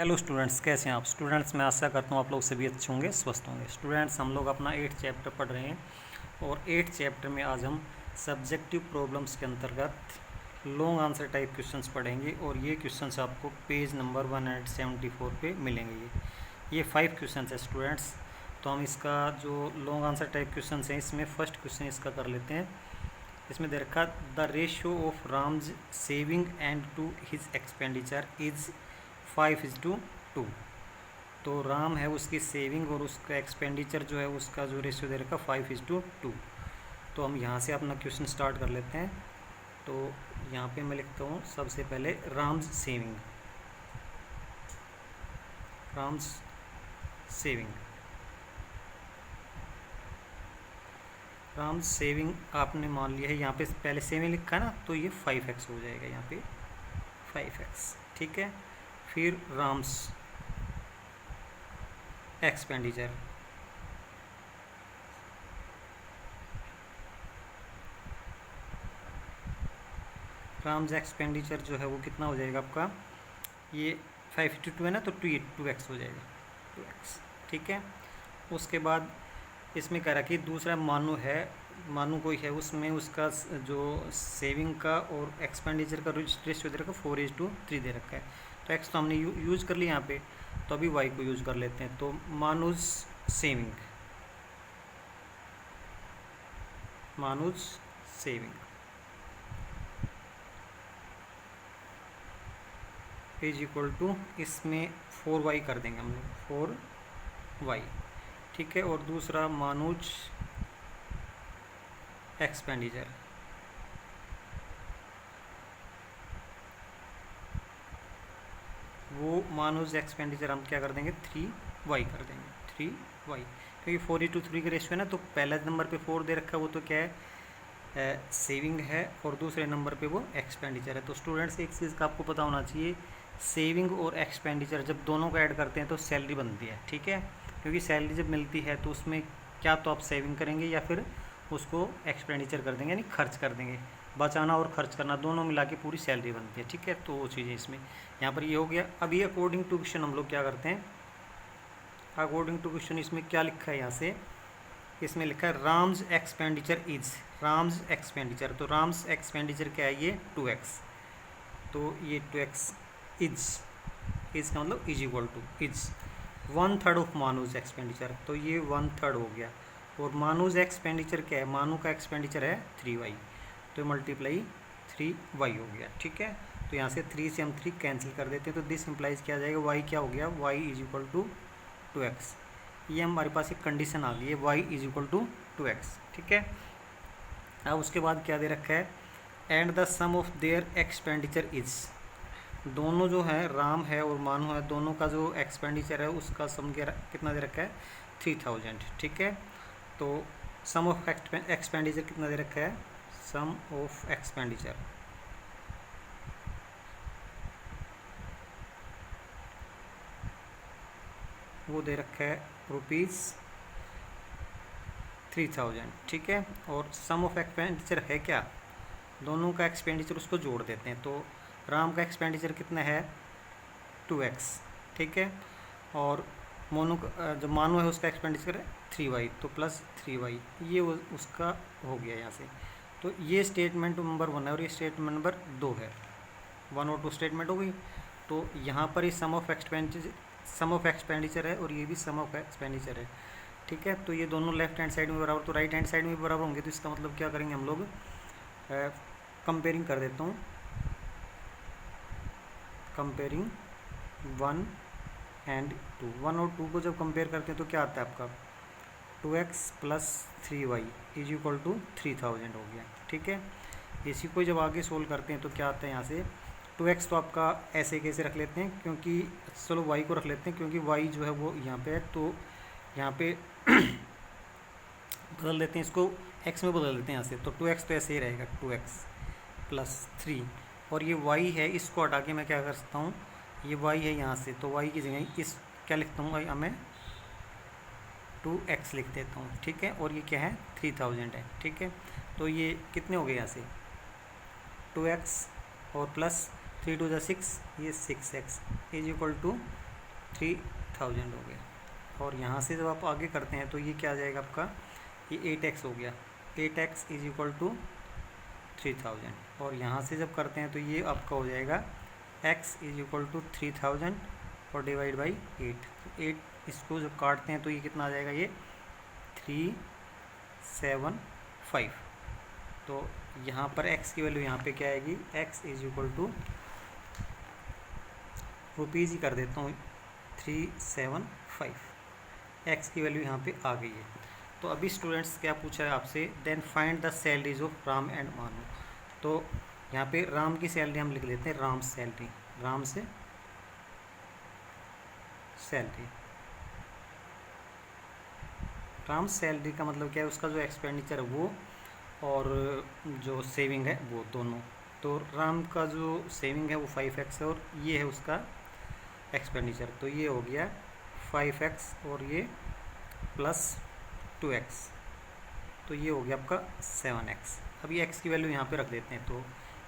Hello students, कैसे हैं आप स्टूडेंट्स। मैं आशा करता हूँ आप लोग सभी अच्छे होंगे, स्वस्थ होंगे। स्टूडेंट्स, हम लोग अपना 8th चैप्टर पढ़ रहे हैं और 8th चैप्टर में आज हम सब्जेक्टिव प्रॉब्लम्स के अंतर्गत लॉन्ग आंसर टाइप क्वेश्चंस पढ़ेंगे और ये क्वेश्चंस आपको पेज नंबर 174 पे मिलेंगे। ये 5 क्वेश्चंस है स्टूडेंट्स। तो हम इसका जो लॉन्ग आंसर टाइप क्वेश्चन है इसमें फर्स्ट क्वेश्चन इसका कर लेते हैं। इसमें दे रखा the ratio of Ram's saving and to his expenditure is 5:2। तो राम है उसकी सेविंग और उसका एक्सपेंडिचर जो है उसका जो रेशियो दे रखा 5:2। तो हम यहाँ से अपना क्वेश्चन स्टार्ट कर लेते हैं। तो यहाँ पे मैं लिखता हूँ सबसे पहले राम्स सेविंग। राम्स सेविंग आपने मान लिया है। यहाँ पे पहले सेविंग लिखा है ना, तो ये 5x हो जाएगा यहाँ पे 5x। ठीक है, फिर राम्स एक्सपेंडिचर जो है वो कितना हो जाएगा आपका, ये 5:2 है ना, तो 2x हो जाएगा 2x। ठीक है, उसके बाद इसमें कह रहा कि दूसरा मानू कोई है, उसमें उसका जो सेविंग का और एक्सपेंडिचर का रेशियो दे रखा 4:3 दे रखा है। तो एक्स तो हमने यूज कर लिया यहाँ पे, तो अभी वाई को यूज कर लेते हैं। तो मानुज सेविंग इज इक्वल टू, इसमें 4y कर देंगे हम लोग 4y। ठीक है, और दूसरा मानुज एक्सपेंडिचर हम क्या कर देंगे 3y कर देंगे 3y, क्योंकि 4:3 का रेशियो है ना। तो पहले नंबर पे 4 दे रखा है, वो तो क्या है सेविंग है, और दूसरे नंबर पे वो एक्सपेंडिचर है। तो स्टूडेंट्स एक चीज़ का आपको पता होना चाहिए, सेविंग और एक्सपेंडिचर जब दोनों को ऐड करते हैं तो सैलरी बनती है। ठीक है, क्योंकि सैलरी जब मिलती है तो उसमें क्या तो आप सेविंग करेंगे या फिर उसको एक्सपेंडिचर कर देंगे, यानी खर्च कर देंगे। बचाना और खर्च करना दोनों मिला के पूरी सैलरी बनती है। ठीक है, तो वो चीज़ें इसमें यहाँ पर ये हो गया। अभी अकॉर्डिंग टू क्वेश्चन हम लोग क्या करते हैं, अकॉर्डिंग टू क्वेश्चन इसमें क्या लिखा है, यहाँ से इसमें लिखा है Ram's expenditure is, Ram's expenditure. तो राम्स एक्सपेंडिचर क्या है, ये 2x। तो ये 2x इज का मतलब is equal to is 1/3 of मानूज एक्सपेंडिचर। तो ये 1/3 हो गया। और मानूज एक्सपेंडिचर क्या है, मानू का एक्सपेंडिचर है 3y, तो मल्टीप्लाई 3y हो गया। ठीक है, तो यहाँ से 3 से हम 3 कैंसिल कर देते हैं, तो दिस इम्प्लाइज क्या आ जाएगा, y क्या हो गया, y is equal to 2x। ये हमारे पास एक कंडीशन आ गई है, y is equal to 2x। ठीक है, अब उसके बाद क्या दे रखा है, and the sum of their expenditure is. दोनों जो है राम है और मानू है, दोनों का जो एक्सपेंडिचर है उसका सम कितना दे रखा है 3000। ठीक है, तो सम ऑफ एक्सपेंडिचर कितना दे रखा है, सम ऑफ एक्सपेंडिचर वो दे रखा है ₹3000। ठीक है, और सम ऑफ एक्सपेंडिचर है क्या, दोनों का एक्सपेंडिचर उसको जोड़ देते हैं। तो राम का एक्सपेंडिचर कितना है 2x। ठीक है, और मोनू जो मानू है उसका एक्सपेंडिचर है 3y, तो प्लस 3y, ये उसका हो गया यहाँ से। तो ये स्टेटमेंट नंबर 1 है और ये स्टेटमेंट नंबर 2 है। 1 और 2 स्टेटमेंट हो गई। तो यहाँ पर ही सम ऑफ एक्सपेंडिचर है और ये भी सम ऑफ एक्सपेंडिचर है। ठीक है, तो ये दोनों लेफ्ट हैंड साइड में बराबर, तो राइट हैंड साइड में भी बराबर होंगे। तो इसका मतलब क्या करेंगे हम लोग, कंपेयरिंग कर देता हूँ, कंपेयरिंग 1 एंड 2। 1 और 2 को जब कंपेयर करते हैं तो क्या आता है आपका 2x plus 3y is equal to 3000 हो गया। ठीक है, इसी को जब आगे सोल्व करते हैं तो क्या आता है यहाँ से 2x तो आपका ऐसे कैसे रख लेते हैं, क्योंकि चलो y को रख लेते हैं, क्योंकि y जो है वो यहाँ पे है, तो यहाँ पे बदल देते हैं, इसको x में बदल देते हैं यहाँ से। तो 2x तो ऐसे ही रहेगा 2x प्लस 3, और ये y है, इसको हटा के मैं क्या कर सकता हूँ, ये y है यहाँ से, तो y की जगह इस क्या लिखता हूँ, मैं 2x लिख देता हूँ। ठीक है, और ये क्या है 3000 है। ठीक है, तो ये कितने हो गए यहाँ से 2x और प्लस 3 2 6, ये 6x इज इक्वल टू 3000 हो गया। और यहाँ से जब आप आगे करते हैं तो ये क्या आ जाएगा आपका, ये 8x हो गया, 8x इज इक्वल टू 3000। और यहाँ से जब करते हैं तो ये आपका हो जाएगा x इज इक्वल टू 3000 और डिवाइड बाई 8। इसको जब काटते हैं तो ये कितना आ जाएगा, ये 375। तो यहाँ पर x की वैल्यू यहाँ पे क्या आएगी, x is equal to rupees ही कर देता हूँ 375, x की वैल्यू यहाँ पे आ गई है। तो अभी स्टूडेंट्स क्या पूछा है आपसे, then find the salaries of Ram and Manu. तो यहाँ पे राम की सैलरी हम लिख लेते हैं, राम सैलरी, राम से सैलरी। राम सैलरी का मतलब क्या है, उसका जो एक्सपेंडिचर है वो और जो सेविंग है वो दोनों। तो राम का जो सेविंग है वो 5x है और ये है उसका एक्सपेंडिचर। तो ये हो गया 5x और ये प्लस 2x, तो ये हो गया आपका 7x। अब ये x की वैल्यू यहाँ पे रख देते हैं। तो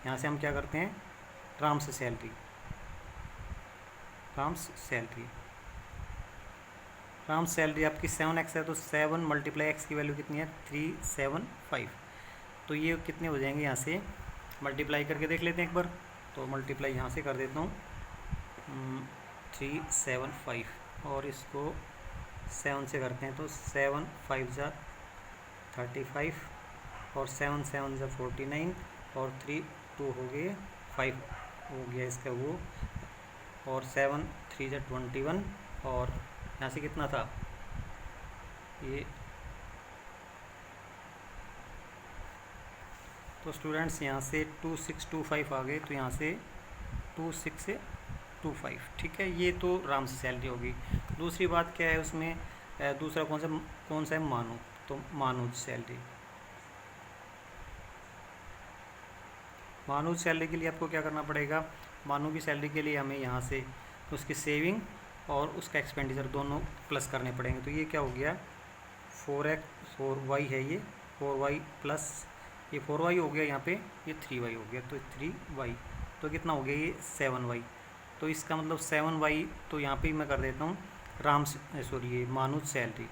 यहाँ से हम क्या करते हैं, राम से salary, Ram salary, Ram salary आपकी 7x है, तो 7 मल्टीप्लाई x की वैल्यू कितनी है, 375। तो ये कितने हो जाएंगे, यहाँ से मल्टीप्लाई करके देख लेते हैं एक बार। तो मल्टीप्लाई यहाँ से कर देता हूँ 375 और इसको 7 से करते हैं तो 7 5 जा 35 और 7 7 जा 49 और 3 2 हो गए 5 हो गया इसका वो, और 7 3 जा 21 और यहाँ से कितना था ये। तो स्टूडेंट्स यहाँ से 2625 आ गए, तो यहाँ से 2625, ठीक है। ये तो राम से सैलरी होगी। दूसरी बात क्या है उसमें, दूसरा कौन सा है, मानू। तो मानू सैलरी, मानू सैलरी के लिए आपको क्या करना पड़ेगा, मानू की सैलरी के लिए हमें यहाँ से उसकी सेविंग और उसका एक्सपेंडिचर दोनों प्लस करने पड़ेंगे। तो ये क्या हो गया 4y है, ये 4y प्लस ये 4y हो गया, यहाँ पे ये 3y हो गया, तो 3y, तो कितना हो गया ये 7y। तो इसका मतलब 7y, तो यहाँ पे मैं कर देता हूँ राम सॉरी ये मानुज सैलरी,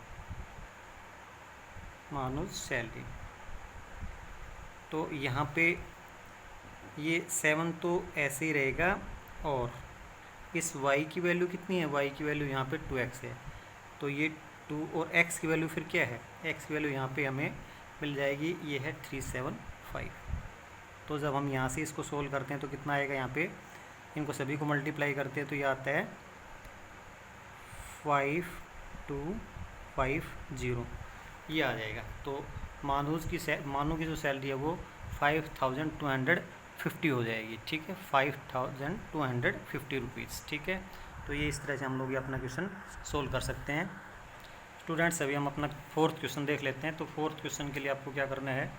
मानुज सैलरी। तो यहाँ पे ये 7 तो ऐसे ही रहेगा और इस y की वैल्यू कितनी है, y की वैल्यू यहाँ पे 2x है, तो ये 2 और x की वैल्यू फिर क्या है, x की वैल्यू यहाँ पे हमें मिल जाएगी, ये है 375। तो जब हम यहाँ से इसको सोल्व करते हैं तो कितना आएगा, यहाँ पे इनको सभी को मल्टीप्लाई करते हैं तो ये आता है 5250, ये आ जाएगा। तो मानू की जो सैलरी है वो 5250 हो जाएगी, ठीक है, 5250 रुपीज़, ठीक है। तो ये इस तरह से हम लोग ये अपना क्वेश्चन सोल्व कर सकते हैं। स्टूडेंट्स अभी हम अपना 4th क्वेश्चन देख लेते हैं। तो 4th क्वेश्चन के लिए आपको क्या करना है,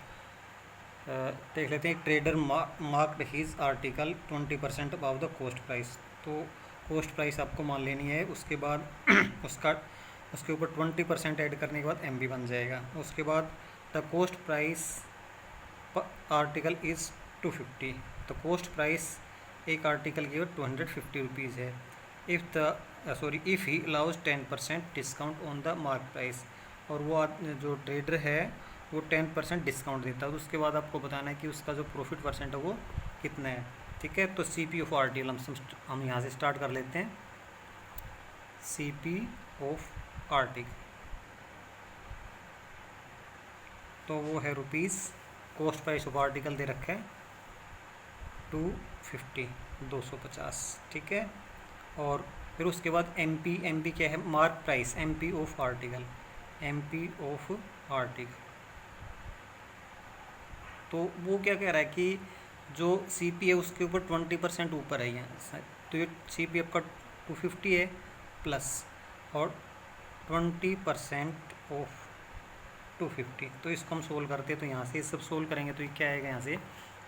देख लेते हैं। Trader marked his article 20% above the cost price. तो कॉस्ट प्राइस आपको मान लेनी है, उसके बाद उसके ऊपर 20% ऐड करने के बाद MB बन जाएगा। उसके बाद the cost price article is 250। तो कॉस्ट प्राइस एक आर्टिकल की 250 रुपीज़ है। If he allows 10% discount on the mark price, और वो जो ट्रेडर है वो 10% डिस्काउंट देता है। तो उसके बाद आपको बताना है कि उसका जो प्रॉफिट परसेंट है वो कितना है, ठीक है। तो CP ऑफ आर्टिकल हम यहाँ से स्टार्ट कर लेते हैं। CP ऑफ आर्टिकल तो वो है rupees, cost price of article दे रखा है 250, ठीक है। और फिर उसके बाद MP क्या है, mark price, MP of article, MP of article. तो वो क्या कह रहा है कि जो CP है उसके ऊपर 20% ऊपर है यहाँ, तो ये CP आपका 250 है प्लस और 20% ऑफ 250। तो इसको हम सोल्व करते हैं, तो यहाँ से सब सोल्व करेंगे तो ये क्या आएगा, यहाँ से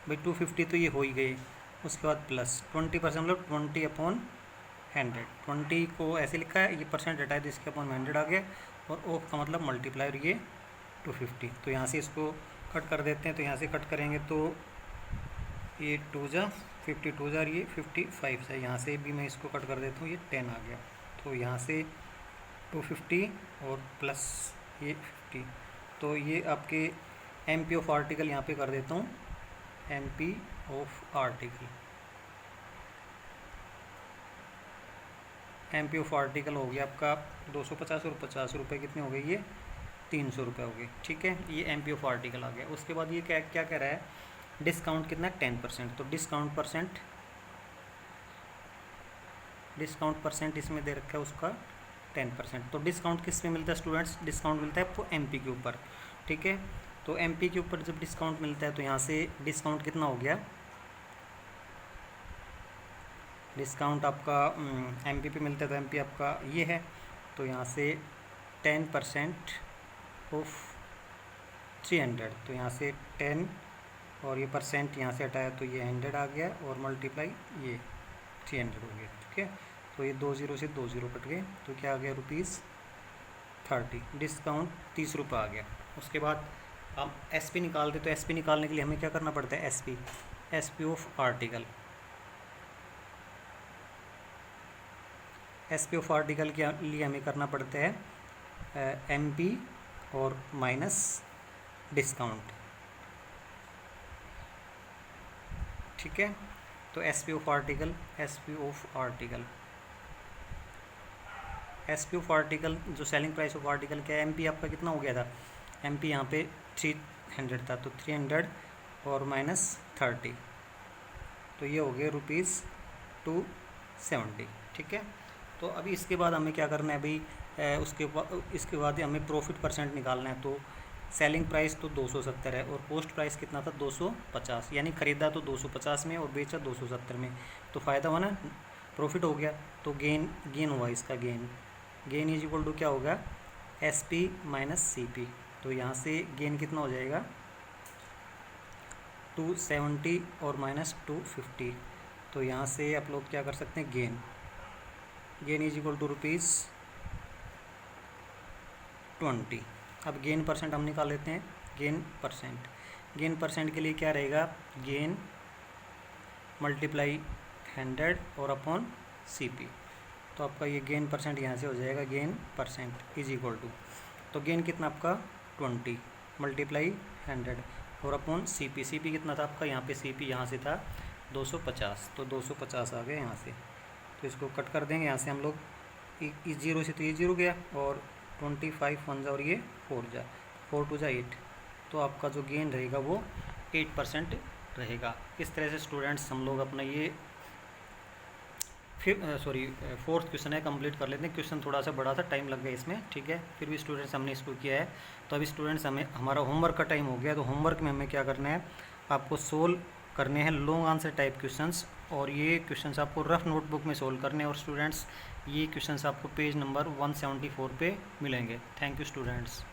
भाई 250 तो ये हो ही गई, उसके बाद प्लस 20% मतलब 20/100, 20 को ऐसे लिखा है, ये परसेंट हटाए तो इसके अपॉन 100 आ गया, और ऑफ का मतलब मल्टीप्लाई, और ये 250। तो यहाँ से इसको कट कर देते हैं। तो यहाँ से कट करेंगे तो ये 2 जा 52 जा, ये 55 है, यहाँ से भी मैं इसको कट कर देता हूँ, ये 10 आ गया। तो यहाँ से 250 और प्लस ये 50, तो ये आपके MP ऑफ आर्टिकल यहाँ पे कर देता हूँ, MP of article, MP of article हो गया आपका 250 और 50 रुपये कितने हो गए, ये 300 रुपये हो गए। ठीक है, ये MP ऑफ आर्टिकल आ गया। उसके बाद ये क्या क्या कह रहा है, डिस्काउंट कितना 10%, तो डिस्काउंट परसेंट इसमें दे रखा है उसका 10%। तो डिस्काउंट किस पे मिलता है स्टूडेंट्स, डिस्काउंट मिलता है आपको MP के ऊपर। ठीक है, तो MP के ऊपर जब डिस्काउंट मिलता है तो यहाँ से डिस्काउंट कितना हो गया, डिस्काउंट आपका MP पे मिलता है तो MP आपका ये है, तो यहाँ से 10% ऑफ 300, तो यहाँ से 10 और ये परसेंट यहाँ से हटाया तो ये 100 आ गया और मल्टीप्लाई ये 300 हो गया। ठीक है, तो ये 20 से 20 कट गए, तो क्या आ गया ₹30, डिस्काउंट 30 रुपये आ गया। उसके बाद हम SP निकालते, तो SP निकालने के लिए हमें क्या करना पड़ता है, SP of article, SP of article के लिए हमें करना पड़ता है MP और माइनस डिस्काउंट। ठीक है, तो SP ऑफ आर्टिकल जो सेलिंग प्राइस ऑफ आर्टिकल क्या है, MP आपका कितना हो गया था, MP यहाँ पे 300 था, तो 300 और माइनस 30, तो ये हो गया ₹270। ठीक है, तो अभी इसके बाद हमें क्या करना है भाई, इसके बाद हमें प्रॉफिट परसेंट निकालना है। तो सेलिंग प्राइस तो 270 है और पोस्ट प्राइस कितना था 250, यानी ख़रीदा तो 250 में और बेचा 270 में, तो फ़ायदा हुआ ना, प्रॉफिट हो गया। तो गेन हुआ, इसका गेन इज इक्वल टू क्या होगा, SP माइनस CP, तो यहाँ से गेन कितना हो जाएगा 270 और माइनस 250, तो यहाँ से आप लोग क्या कर सकते हैं, गेन इज इक्वल टू ₹20। अब गेन परसेंट हम निकाल लेते हैं, गेन परसेंट के लिए क्या रहेगा, गेन मल्टीप्लाई 100 और अपॉन CP, तो आपका ये गेन परसेंट यहाँ से हो जाएगा, gain percent is equal to, तो गेन कितना आपका 20 मल्टीप्लाई 100 और अपॉन CP कितना था आपका, यहाँ पे CP यहाँ से था 250, तो 250 आ गया यहाँ से, तो इसको कट कर देंगे यहाँ से हम लोग, इस 0 से तो ये 0 गया और 25 1 जा और ये 4 जा, 4 2 जा 8, तो आपका जो गेन रहेगा वो 8% रहेगा। इस तरह से स्टूडेंट्स हम लोग अपना ये फोर्थ क्वेश्चन है कंप्लीट कर लेते हैं। क्वेश्चन थोड़ा सा बड़ा था, टाइम लग गया इसमें, ठीक है, फिर भी स्टूडेंट्स हमने इसको किया है। तो अभी स्टूडेंट्स हमारा होमवर्क का टाइम हो गया, तो होमवर्क में हमें क्या करना है, आपको सोल्व करने हैं लॉन्ग आंसर टाइप क्वेश्चंस, और ये क्वेश्चंस आपको रफ नोटबुक में सोल्व करने हैं। और स्टूडेंट्स ये क्वेश्चंस आपको पेज नंबर 174 पे मिलेंगे। Thank you students.